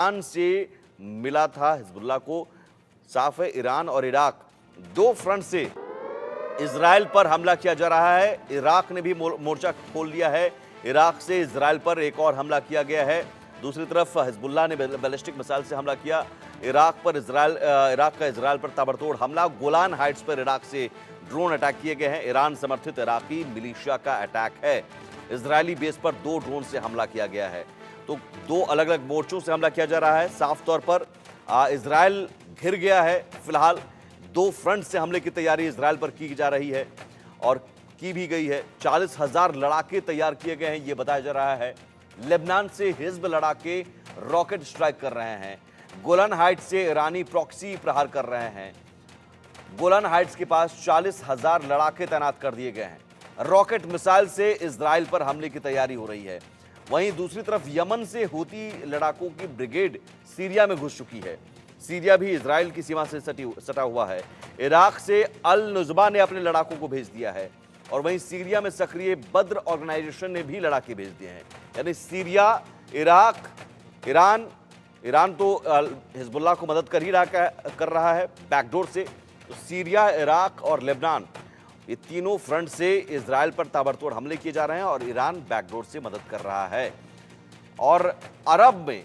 Iran से मिला था हिजबुल्लाह को। साफ है, ईरान और इराक दो फ्रंट से इजराइल पर हमला किया जा रहा है। इराक ने भी मोर्चा खोल लिया है। इराक से इजराइल पर एक और हमला किया गया है। दूसरी तरफ हिजबुल्लाह ने बैलिस्टिक मिसाइल से हमला किया। इराक का इजराइल पर ताबड़तोड़ हमला। गोलान हाइट्स पर इराक से ड्रोन अटैक किए गए हैं। ईरान समर्थित इराकी मिलिशिया का अटैक है। इजरायली बेस पर 2 ड्रोन से हमला किया गया है। तो 2 अलग अलग मोर्चों से हमला किया जा रहा है। साफ तौर पर इजराइल घिर गया है। फिलहाल 2 फ्रंट से हमले की तैयारी इजराइल पर की जा रही है और की भी गई है। 40,000 लड़ाके तैयार किए गए हैं, यह बताया जा रहा है। लेबनान से हिजब लड़ाके रॉकेट स्ट्राइक कर रहे हैं। गोलान हाइट्स से ईरानी प्रॉक्सी प्रहार कर रहे हैं। गोलान हाइट्स के पास 40,000 लड़ाके तैनात कर दिए गए हैं। रॉकेट मिसाइल से इजराइल पर हमले की तैयारी हो रही है। वहीं दूसरी तरफ यमन से हूती लड़ाकों की ब्रिगेड सीरिया में घुस चुकी है। सीरिया भी इजराइल की सीमा से सटा हुआ है। इराक से अल नुज़बा ने अपने लड़ाकों को भेज दिया है और वहीं सीरिया में सक्रिय बद्र ऑर्गेनाइजेशन ने भी लड़ाके भेज दिए हैं। यानी सीरिया, इराक, ईरान तो हिजबुल्लाह को मदद कर रहा है बैकडोर से। तो सीरिया, इराक और लेबनान, ये तीनों फ्रंट से इजराइल पर ताबड़तोड़ हमले किए जा रहे हैं और ईरान बैकडोर से मदद कर रहा है। और अरब में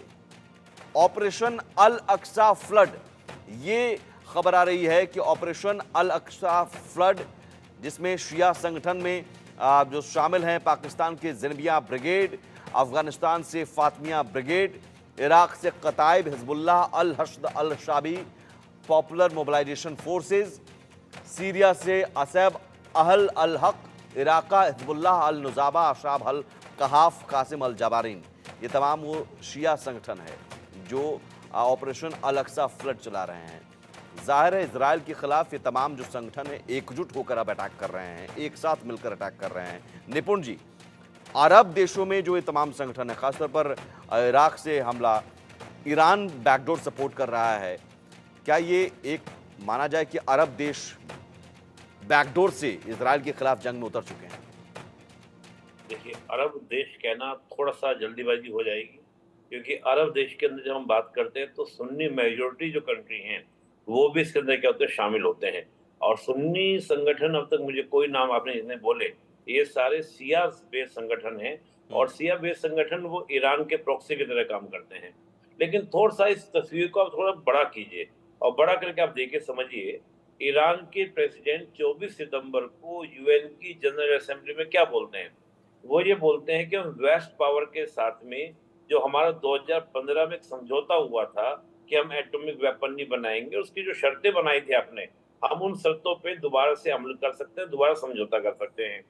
ऑपरेशन अल अक्सा फ्लड, ये खबर आ रही है कि ऑपरेशन अल अक्सा फ्लड, जिसमें शिया संगठन में जो शामिल हैं पाकिस्तान के ज़ेनबिया ब्रिगेड, अफगानिस्तान से फातमिया ब्रिगेड, इराक से कताइब हिजबुल्लाह अल हश्द अल शाबी पॉपुलर मोबिलाइजेशन फोर्सेस, सीरिया से असैब अहल अल हक, इराक का हिजबुल्लाह अल नुज़ाबा अशाब अल कहाफ कासिम अल जबारीन, ये तमाम वो शिया संगठन है जो ऑपरेशन अल अक्सा फ्लड चला रहे हैं। जाहिर है इजराइल के खिलाफ ये तमाम जो संगठन है एकजुट होकर अब अटैक कर रहे हैं, एक साथ मिलकर अटैक कर रहे हैं। निपुण जी, अरब देशों में जो ये तमाम संगठन है, खासतौर पर इराक से हमला, ईरान बैकडोर सपोर्ट कर रहा है, क्या ये एक माना जाए कि अरब देश बैकडोर से इजराइल के खिलाफ जंग में उतर चुके हैं? देखिए, अरब देश कहना थोड़ा सा जल्दीबाजी हो जाएगी, क्योंकि अरब देश के अंदर जब हम बात करते हैं तो सुन्नी मेजोरिटी जो कंट्री हैं वो भी इसके अंदर क्या होते हैं, शामिल होते हैं। और सुन्नी संगठन, अब तक मुझे कोई नाम आपने इसने बोले, ये सारे सिया बेस्ड संगठन हैं। और सिया बेस्ड संगठन वो ईरान के प्रॉक्सी की तरह काम करते हैं। लेकिन थोड़ा सा इस तस्वीर को आप थोड़ा बड़ा कीजिए और बड़ा करके आप देखिए, समझिए, ईरान के प्रेसिडेंट 24 सितंबर को यूएन की जनरल असेंबली में क्या बोलते हैं। वो ये बोलते हैं कि हम वेस्ट पावर के साथ में, जो हमारा 2015 में एक समझौता हुआ था कि हम एटॉमिक वेपन नहीं बनाएंगे, उसकी जो शर्तें बनाई थी आपने, हम उन शर्तों पे दोबारा से अमल कर सकते हैं, दोबारा समझौता कर सकते हैं।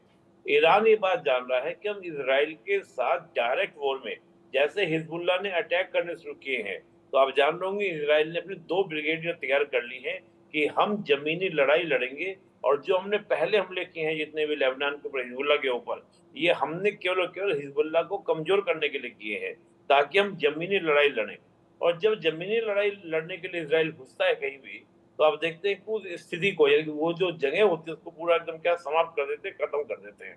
ईरान ये बात जान रहा है कि हम इसराइल के साथ डायरेक्ट वॉर में, जैसे हिजबुल्लाह ने अटैक करने शुरू किए हैं, तो आप जान रहे होंगे इसराइल ने अपनी 2 ब्रिगेड तैयार कर ली है कि हम जमीनी लड़ाई लड़ेंगे। और जो हमने पहले हमले किए हैं जितने भी लेबनान के ऊपर, हिजबुल्लाह के ऊपर, ये हमने केवल और केवल हिजबुल्लाह को कमजोर करने के लिए किए हैं, ताकि हम जमीनी लड़ाई लड़ें। और जब जमीनी लड़ाई लड़ने के लिए इसराइल घुसता है कहीं भी, तो आप देखते हैं कि उस स्थिति को, यानी वो जो जगह होती है उसको पूरा एकदम क्या समाप्त कर देते हैं, खत्म कर देते हैं।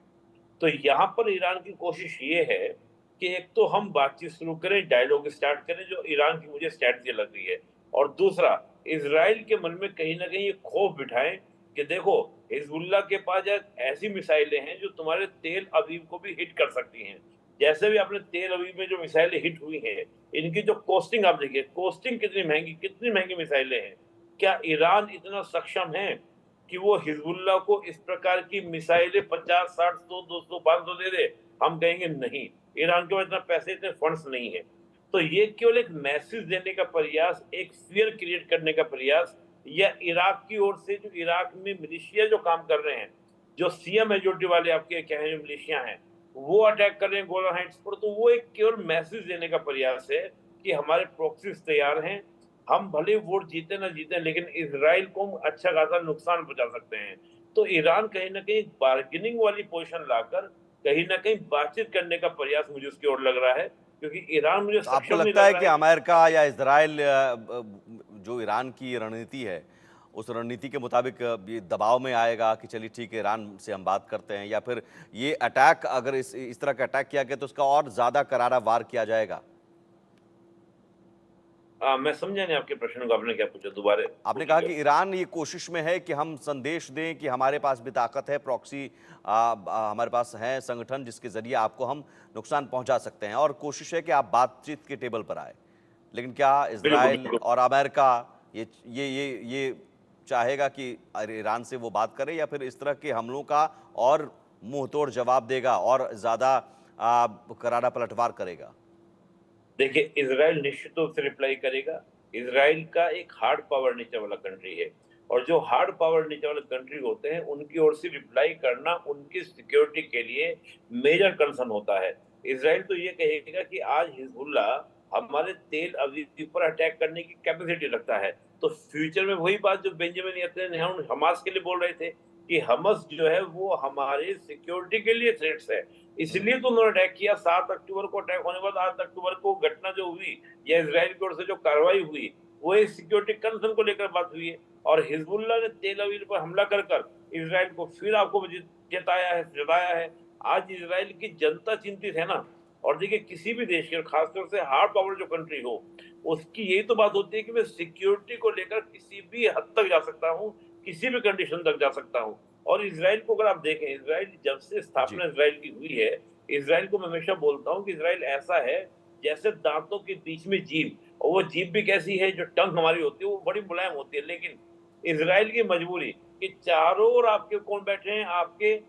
तो यहाँ पर ईरान की कोशिश ये है कि एक तो हम बातचीत शुरू करें, डायलॉग स्टार्ट करें, जो ईरान की मुझे स्ट्रैटेजी लग रही है। और दूसरा, इसराइल के मन में कहीं ना कहीं ये खौफ बिठाएं कि देखो, हिजबुल्लाह के पास ऐसी मिसाइलें हैं जो तुम्हारे तेल अवीव को भी हिट कर सकती हैं। जैसे भी आपने तेल अवीव में जो मिसाइलें हिट हुई हैं, इनकी जो कॉस्टिंग आप देखिए, कॉस्टिंग कितनी महंगी मिसाइलें हैं। क्या ईरान इतना सक्षम है कि वो हिजबुल्लाह को इस प्रकार की मिसाइलें 50, 60, 100, 200, 500 दे दे? हम कहेंगे नहीं, ईरान के पास इतना पैसे, इतने फंड्स नहीं है। तो ये केवल एक मैसेज देने का प्रयास, एक फियर क्रिएट करने का प्रयास, या इराक की ओर से, जो इराक में मिलिशिया जो काम कर रहे हैं, जो सिया मेजोरिटी वाले आपके क्या है, जो मिलिशिया हैं, वो अटैक कर रहे हैं गोलान हाइट्स पर, तो वो एक केवल मैसेज देने का प्रयास है कि हमारे प्रॉक्सीज तैयार हैं, हम भले वोट जीते ना जीते, लेकिन इसराइल को हम अच्छा खासा नुकसान पहुंचा सकते हैं। तो ईरान कहीं ना कहीं बार्गेनिंग वाली पोजीशन लाकर कहीं ना कहीं बातचीत करने का प्रयास मुझे उसकी ओर लग रहा है, क्योंकि ईरान मुझे तो आपको सक्षम नहीं लगता लग है रहा कि है। अमेरिका या इजराइल जो ईरान की रणनीति है, उस रणनीति के मुताबिक ये दबाव में आएगा कि चलिए ठीक है, ईरान से हम बात करते हैं, या फिर ये अटैक, अगर इस तरह का अटैक किया गया तो उसका और ज़्यादा करारा वार किया जाएगा? मैं समझा नहीं आपके प्रश्न को, आपने क्या पूछा, दोबारा आपने कहा कि पूछिएगा। ईरान ये कोशिश में है कि हम संदेश दें कि हमारे पास भी ताकत है, प्रॉक्सी हमारे पास है संगठन जिसके जरिए आपको हम नुकसान पहुंचा सकते हैं, और कोशिश है कि आप बातचीत के टेबल पर आए। लेकिन क्या बिल्कुल, इजराइल बिल्कुल। और अमेरिका ये चाहेगा कि ईरान से वो बात करे, या फिर इस तरह के हमलों का और मुंह तोड़ जवाब देगा और ज्यादा करारा पलटवार करेगा? देखिए, इज़राइल निश्चित रूप से रिप्लाई करेगा। इज़राइल का एक हार्ड पावर नेचर वाला कंट्री है, और जो हार्ड पावर नेचर वाले कंट्री होते हैं, उनकी ओर से रिप्लाई करना उनकी सिक्योरिटी के लिए मेजर कंसर्न होता है। इज़राइल तो ये कहेगा कि आज हिज़बुल्लाह हमारे तेल अवीव पर अटैक करने की कैपेसिटी रखता है। तो फ्यूचर में वही बात जो बेंजामिन नेतन्याहू हमास के लिए बोल रहे थे कि हमास जो है वो हमारे सिक्योरिटी के लिए थ्रेट्स है। हम्म। इसलिए तो उन्होंने अटैक किया। 7 अक्टूबर को अटैक होने के बाद 8 अक्टूबर को घटना जो हुई या इजराइल की ओर से जो कार्रवाई हुई, वो एक सिक्योरिटी कंसर्न को लेकर बात हुई है। और हिजबुल्लाह ने तेल अवीव पर हमला कर इजराइल को फिर आपको जताया है। आज इजराइल की जनता चिंतित है ना। और देखिए, किसी भी देश के, खासतौर से हार्ड पावर जो कंट्री हो, उसकी यही तो बात होती है कि मैं सिक्योरिटी को लेकर किसी भी हद तक जा सकता हूँ, किसी भी कंडीशन तक जा सकता हूँ। और इजराइल को अगर आप देखें, इजराइल जब से जी। स्थापना इजराइल की हुई है, इजराइल को मैं हमेशा बोलता हूँ कि इजराइल ऐसा है जैसे दांतों के बीच में जीभ। और वो जीभ भी कैसी है, जो टंग हमारी होती है वो बड़ी मुलायम होती है। लेकिन इजराइल की मजबूरी कि चारों ओर आपके कौन बैठे हैं, आपके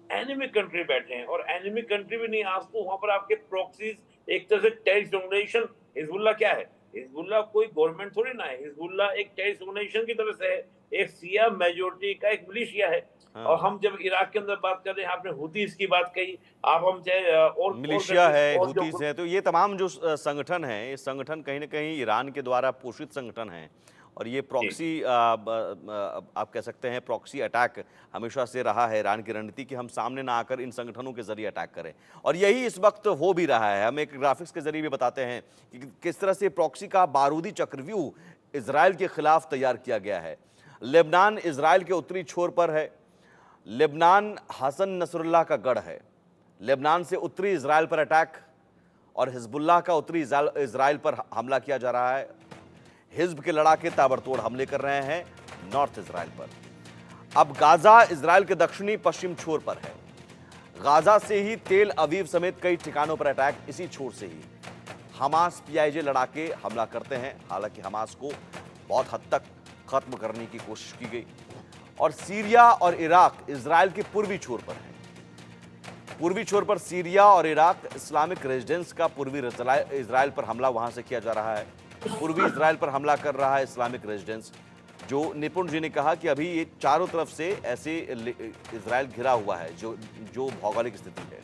एनिमी कंट्री बैठे हैं। और एनिमी कंट्री भी नहीं, आज तो वहां पर आपके प्रॉक्सीज, एक तरह से टेररिस्ट ऑर्गेनाइजेशन। हिजबुल्लाह क्या है? हिजबुल्लाह कोई गवर्नमेंट थोड़ी ना है। हिजबुल्लाह एक टेररिस्ट ऑर्गेनाइजेशन की तरह से है, एक सिया मेजोरिटी का एक मिलिशिया है। और हाँ, हम जब इराक के अंदर बात कर रहे हैं, आपने हुतीस की बात कही, आप हम चाहे और मिलिशिया कंट्रीज है, और जो हुतीस है, तो ये तमाम जो संगठन हैं, ये संगठन कहीं न कहीं ईरान के द्वारा पोषित संगठन हैं। और ये जी, प्रॉक्सी आप कह सकते हैं प्रॉक्सी अटैक हमेशा से रहा है ईरान की रणनीति कि हम सामने ना आकर इन संगठनों के ज़रिए अटैक करें। और यही इस वक्त हो भी रहा है। हम एक ग्राफिक्स के ज़रिए भी बताते हैं कि किस तरह से प्रॉक्सी का बारूदी चक्रव्यूह इज़राइल के खिलाफ तैयार किया गया है। लेबनान इज़राइल के उत्तरी छोर पर है। लेबनान हसन नसरुल्लाह का गढ़ है। लेबनान से उत्तरी इजराइल पर अटैक और हिजबुल्लाह का उत्तरी इजराइल पर हमला किया जा रहा है। हिजब के लड़ाके ताबड़तोड़ हमले कर रहे हैं नॉर्थ इजराइल पर। अब गाजा इजराइल के दक्षिणी पश्चिम छोर पर है। गाजा से ही तेल अवीव समेत कई ठिकानों पर अटैक, इसी छोर से ही हमास पीआईजे लड़ाके हमला करते हैं। हालांकि हमास को बहुत हद तक खत्म करने की कोशिश की गई। और सीरिया और इराक इजराइल के पूर्वी छोर पर है। पूर्वी छोर पर सीरिया और इराक इस्लामिक रेजिडेंस का पूर्वी इजराइल पर हमला वहां से किया जा रहा है। पूर्वी इजराइल पर हमला कर रहा है इस्लामिक रेजिडेंस। जो निपुण जी ने कहा कि अभी ये चारों तरफ से ऐसे इजराइल घिरा हुआ है, जो जो भौगोलिक स्थिति है।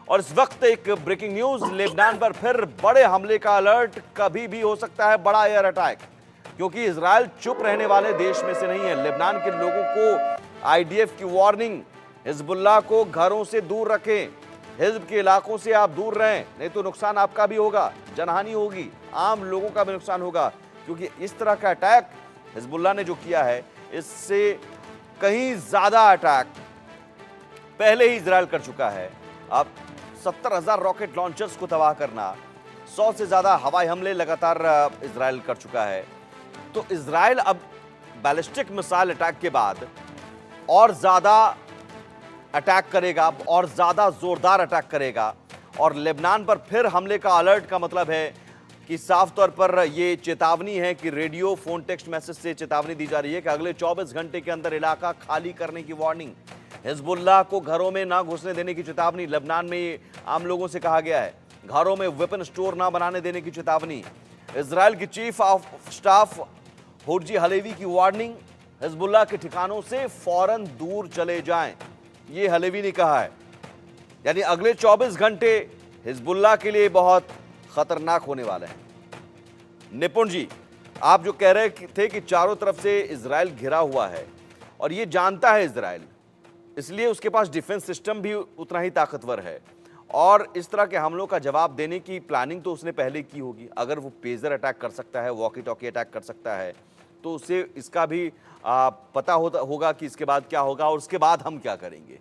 और इस वक्त एक ब्रेकिंग न्यूज, लेबनान पर फिर बड़े हमले का अलर्ट। कभी भी हो सकता है बड़ा एयर अटैक, क्योंकि इजराइल चुप रहने वाले देश में से नहीं है। लेबनान के लोगों को आईडीएफ की वार्निंग, हिजबुल्लाह को घरों से दूर रखें, हिजब के इलाकों से आप दूर रहें, नहीं तो नुकसान आपका भी होगा, जनहानि होगी, आम लोगों का भी नुकसान होगा। क्योंकि इस तरह का अटैक हिजबुल्लाह ने जो किया है, इससे कहीं ज्यादा अटैक पहले ही इजराइल कर चुका है। अब 70,000 रॉकेट लॉन्चर्स को तबाह करना, 100 से ज्यादा हवाई हमले लगातार इजराइल कर चुका है। तो इजराइल अब बैलिस्टिक मिसाइल अटैक के बाद और ज्यादा अटैक करेगा और ज्यादा जोरदार अटैक करेगा। और लेबनान पर फिर हमले का अलर्ट का मतलब है कि साफ तौर पर यह चेतावनी है कि रेडियो, फोन, टेक्स्ट मैसेज से चेतावनी दी जा रही है कि अगले 24 घंटे के अंदर इलाका खाली करने की वार्निंग। हिजबुल्लाह को घरों में ना घुसने देने की चेतावनी। लेबनान में आम लोगों से कहा गया है घरों में वेपन स्टोर ना बनाने देने की चेतावनी। इजराइल की चीफ ऑफ स्टाफ हुर्जी हलेवी की वार्निंग, हिजबुल्लाह के ठिकानों से फौरन दूर चले जाएं, ये हलेवी ने कहा है। यानी अगले 24 घंटे हिजबुल्लाह के लिए बहुत खतरनाक होने वाले हैं। निपुण जी, आप जो कह रहे थे कि चारों तरफ से इजराइल घिरा हुआ है और ये जानता है इजराइल, इसलिए उसके पास डिफेंस सिस्टम भी उतना ही ताकतवर है, और इस तरह के हमलों का जवाब देने की प्लानिंग तो उसने पहले की होगी। अगर वो पेजर अटैक कर सकता है, वॉकी टॉकी अटैक कर सकता है, तो उसे इसका भी पता होगा कि इसके बाद क्या होगा और उसके बाद हम क्या करेंगे।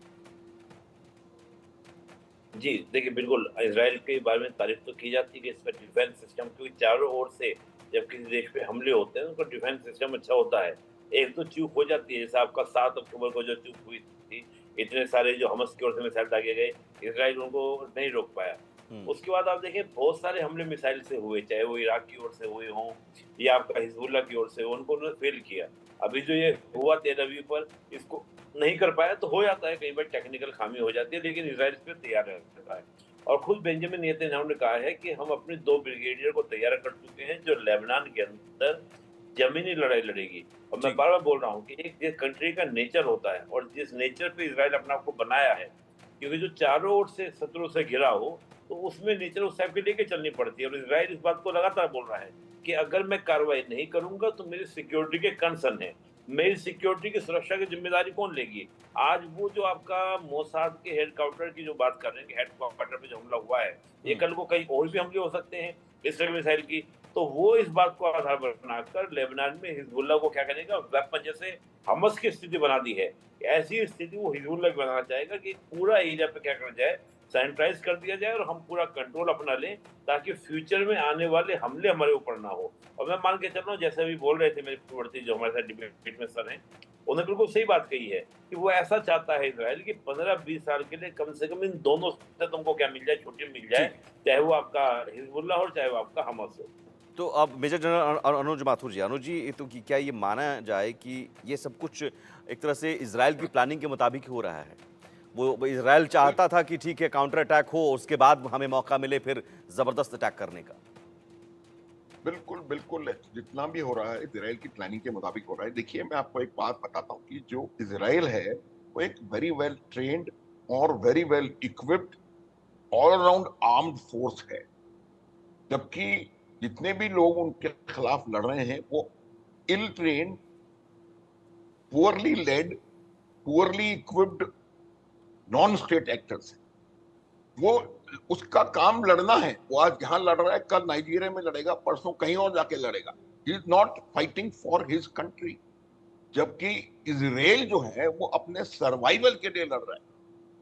जी, देखिए, बिल्कुल इज़राइल के बारे में तारीफ़ तो की जाती है कि इस पर डिफेंस सिस्टम, क्योंकि चारों ओर से जब किसी देश पे हमले होते हैं उनका डिफेंस सिस्टम अच्छा होता है। एक तो चूक हो जाती है, जैसे आपका 7 अक्टूबर को जो चूक हुई थी, इतने सारे जो हमास की ओर से मिसाइल दागे गए, इज़राइल उनको नहीं रोक पाया। हम्म। उसके बाद आप देखें बहुत सारे हमले मिसाइल से हुए, चाहे वो इराक की ओर से हुए हों या आपका हिजबुल्ला की ओर से हो, उनको उन्होंने फेल किया। अभी जो ये हुआ तेल अवीव पर, इसको नहीं कर पाया तो हो जाता है, कई बार टेक्निकल खामी हो जाती है, लेकिन इज़राइल इस पे तैयार रहता है। और खुद बेंजामिन नेतन्याहू ने कहा है कि हम अपने 2 ब्रिगेडियर को तैयार कर चुके हैं जो लेबनान के अंदर ज़मीनी लड़ाई लड़ेगी। और मैं जी। बार-बार बोल रहा हूँ कि एक जिस कंट्री का नेचर होता है और जिस नेचर पे इज़राइल अपने आप को बनाया है, क्योंकि जो चारों ओर से शत्रु से घिरा हो, तो उसमें नेचर उस टाइप की लेके चलनी पड़ती है। और इज़राइल इस बात को लगातार बोल रहा है कि अगर मैं कार्रवाई नहीं करूँगा तो मेरी सिक्योरिटी के कंसर्न है। मेरी सिक्योरिटी की सुरक्षा की ज़िम्मेदारी कौन लेगी? आज वो जो आपका मोसाद के हेडक्वार्टर की जो बात कर रहे हैं कि हेडक्वार्टर पे जो हमला हुआ है, ये कल को कहीं और भी हमले हो सकते हैं इसराइल मिसाइल की। तो वो इस बात को आधार बनाकर लेबनान में हिजबुल्लाह को क्या करेगा, वेपन जैसे हमस की स्थिति बना दी है। ऐसी स्थिति वो हिजबुल्लाह की बनाना चाहेगा कि पूरा एरिया पे क्या करा जाए, सैनिटाइज कर दिया जाए और हम पूरा कंट्रोल अपना लें, ताकि फ्यूचर में आने वाले हमले हमारे ऊपर ना हो। और मैं मान के चल रहा हूँ, जैसे अभी बोल रहे थे मेरे पूर्ववर्ती जो हमारे साथ डिबेट में सर हैं, उन्होंने बिल्कुल सही बात कही है कि वो ऐसा चाहता है इज़राइल कि 15-20 साल के लिए कम से कम इन दोनों से तुमको क्या मिल जाए, छुट्टी मिल जी। जाए, चाहे वो आपका हिजबुल्लाह हो, चाहे वो आपका हमास हो। तो अब मेजर जनरल अनुज माथुर जी, तो क्या ये माना जाए कि ये सब कुछ एक तरह से इजराइल की प्लानिंग के मुताबिक ही हो रहा है? वो इजराइल चाहता था कि ठीक है काउंटर अटैक हो, उसके बाद हमें मौका मिले फिर जबरदस्त अटैक करने का। बिल्कुल बिल्कुल, जितना भी हो रहा है इजराइल की प्लानिंग के मुताबिक हो रहा है। देखिए, मैं आपको एक बात बताता हूँ कि जो इजराइल है वो एक वेरी वेल ट्रेन्ड और very well equipped all around armed force है, जबकि जितने भी लोग उनके खिलाफ लड़ रहे हैं वो ill trained, poorly led, poorly equipped non state actors हैं। वो उसका काम लड़ना है, वो आज यहां लड़ रहा है, कल नाइजीरिया में लड़ेगा, परसों कहीं और जाके लड़ेगा। He is not fighting for his country. जबकि इजराइल जो है वो अपने सर्वाइवल के लिए लड़ रहा है।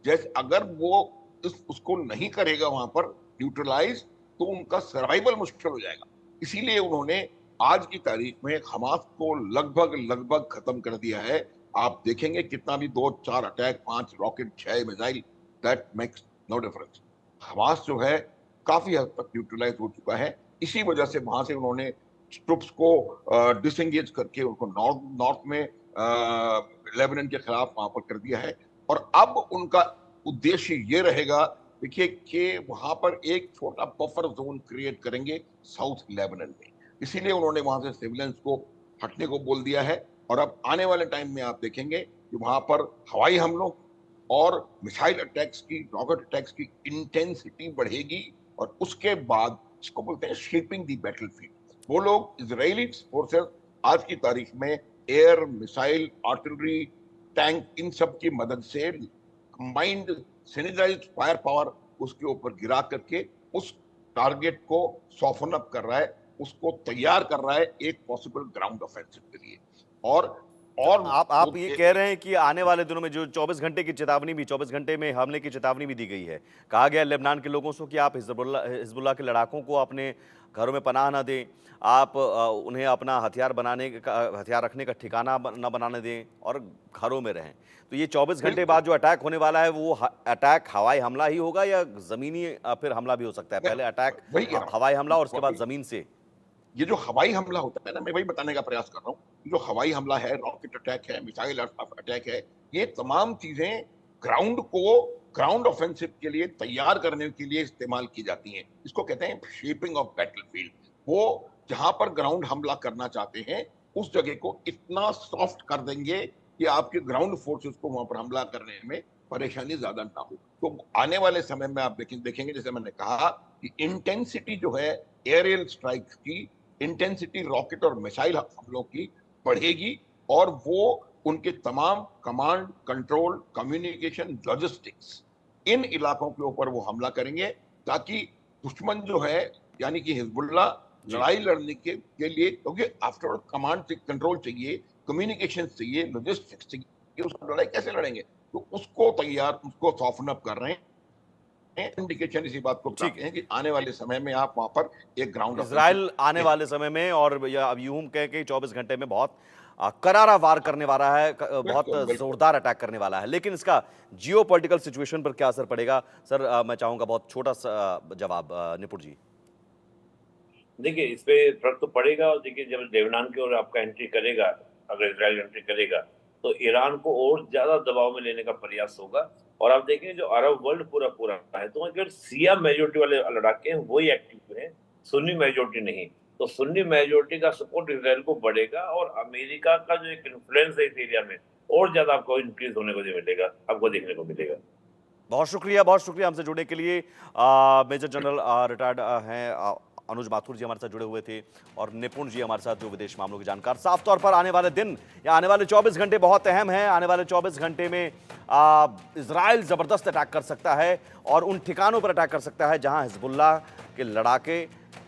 जैसे अगर वो उसको नहीं करेगा वहां पर न्यूट्रलाइज, तो उनका सर्वाइवल मुश्किल हो जाएगा। इसीलिए उन्होंने आज की तारीख में हमास को लगभग लगभग खत्म कर दिया है। आप देखेंगे कितना भी 2-4 attack, 5 rocket, 6 missile, that makes no difference. Hamas जो है काफी हद तक न्यूट्रलाइज हो चुका है। इसी वजह से वहां से उन्होंने ट्रुप्स को डिसएंगेज करके उनको नॉर्थ नॉर्थ में लेबनान के खिलाफ वहां पर कर दिया है। और अब उनका उद्देश्य ये रहेगा, देखिए, कि वहां पर एक छोटा बफर जोन क्रिएट करेंगे साउथ लेबनान में। इसीलिए उन्होंने वहां से सिविलियंस को हटने को बोल दिया है। और अब आने वाले टाइम में आप देखेंगे कि वहां पर हवाई हमलों और मिसाइल अटैक्स की, रॉकेट अटैक्स की इंटेंसिटी बढ़ेगी। और उसके बाद इसको बोलते हैं शेपिंग दी बैटलफील्ड। वो लोग इजरायली फोर्सेस आज की तारीख में एयर, मिसाइल, आर्टिलरी, टैंक, इन सब की मदद से कंबाइंड सिनर्जाइज्ड फायर पावर उसके ऊपर गिरा करके उस टारगेट को सॉफन अप कर रहा है, उसको तैयार कर रहा है एक पॉसिबल ग्राउंड ऑफेंसिव के लिए। और तो और आप ये कह रहे हैं कि आने वाले दिनों में जो 24 घंटे की चेतावनी भी, 24 घंटे में हमले की चेतावनी भी दी गई है। कहा गया लेबनान के लोगों से कि आप हिजबुल्लाह के लड़ाकों को अपने घरों में पनाह ना दें, आप उन्हें अपना हथियार रखने का ठिकाना न बनाने दें और घरों में रहें। तो ये 24 घंटे बिल्कुल बाद जो अटैक होने वाला है वो अटैक हवाई हमला ही होगा या ज़मीनी फिर हमला भी हो सकता है? मैं पहले अटैक वही कह रहा हवाई हमला और उसके बाद हूँ। ज़मीन से? ये जो हवाई हमला होता है ना, मैं वही बताने का प्रयास कर रहा हूँ। जो हवाई हमला है, रॉकेट अटैक है, मिसाइल अटैक है, ये तमाम चीजें ग्राउंड को ग्राउंड ऑफेंसिव के लिए तैयार करने के लिए इस्तेमाल की जाती हैं। इसको कहते हैं शेपिंग ऑफ बैटलफील्ड। वो जहां पर ग्राउंड हमला करना चाहते हैं उस जगह को इतना सॉफ्ट कर देंगे कि आपके ग्राउंड फोर्सेस को वहां पर हमला करने में परेशानी ज्यादा ना हो। तो आने वाले समय में आप देखेंगे, जैसे मैंने कहा, कि इंटेंसिटी जो है एरियल स्ट्राइक की, इंटेंसिटी रॉकेट और मिसाइल हमलों की बढ़ेगी। और वो उनके तमाम कमांड, कंट्रोल, कम्युनिकेशन, लॉजिस्टिक्स, इन इलाकों के ऊपर वो हमला करेंगे, ताकि दुश्मन जो है, यानी कि हिजबुल्ला, जी। लड़ाई लड़ने के लिए, क्योंकि आफ्टर ऑल कमांड कंट्रोल चाहिए, कम्युनिकेशन चाहिए, लॉजिस्टिक्स चाहिए, उसको लड़ाई कैसे लड़ेंगे, तो उसको तैयार, उसको सॉफ्टन अप कर रहे हैं। इंडिकेशन इसी बात को ठीक बताते हैं कि आने वाले समय में आप वहां पर एक ग्राउंड इजराइल आने वाले समय में, और या अब यूं कह के 24 घंटे में बहुत करारा वार करने वाला है, बहुत बिल्कुल बिल्कुल जोरदार अटैक करने वाला है। लेकिन इसका जियो पॉलिटिकल सिचुएशन पर क्या असर पड़ेगा सर? मैं चाहूंगा बहुत छोटा सा जवाब निपुण जी। देखिए, इस पे फर्क तो पड़ेगा। और देखिए, जब लेबनान की ओर आपका एंट्री करेगा, अगर इजराइल एंट्री करेगा, तो ईरान को और ज्यादा दबाव में लेने का प्रयास होगा। और आप देखें, जो अरब वर्ल्ड पूरा पूरा है, तो अगर शिया मेजोरिटी वाले लड़ाके हैं वही एक्टिव हैं, सुन्नी मेजोरिटी नहीं। तो सुन्नी मेजोरिटी का सपोर्ट इजराइल को बढ़ेगा, और अमेरिका का जो एक इन्फ्लुएंस है इस एरिया में और ज्यादा आपको इंक्रीज होने को मिलेगा, आपको देखने को मिलेगा। बहुत शुक्रिया हमसे जुड़ने के लिए। मेजर जनरल रिटायर्ड हैं अनुज माथुर जी हमारे साथ जुड़े हुए थे, और निपुण जी हमारे साथ जो विदेश मामलों के जानकार। साफ तौर पर आने वाले दिन या आने वाले 24 घंटे बहुत अहम हैं। आने वाले 24 घंटे में इजराइल जबरदस्त अटैक कर सकता है, और उन ठिकानों पर अटैक कर सकता है जहां हिजबुल्लाह के लड़ाके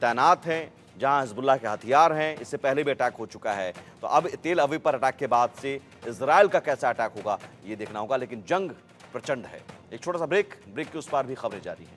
तैनात हैं, जहां हिजबुल्लाह के हथियार हैं। इससे पहले भी अटैक हो चुका है। तो अब तेल अवीव पर अटैक के बाद से इजराइल का कैसा अटैक होगा ये देखना होगा। लेकिन जंग प्रचंड है। एक छोटा सा ब्रेक के उस पार भी खबरें जारी हैं।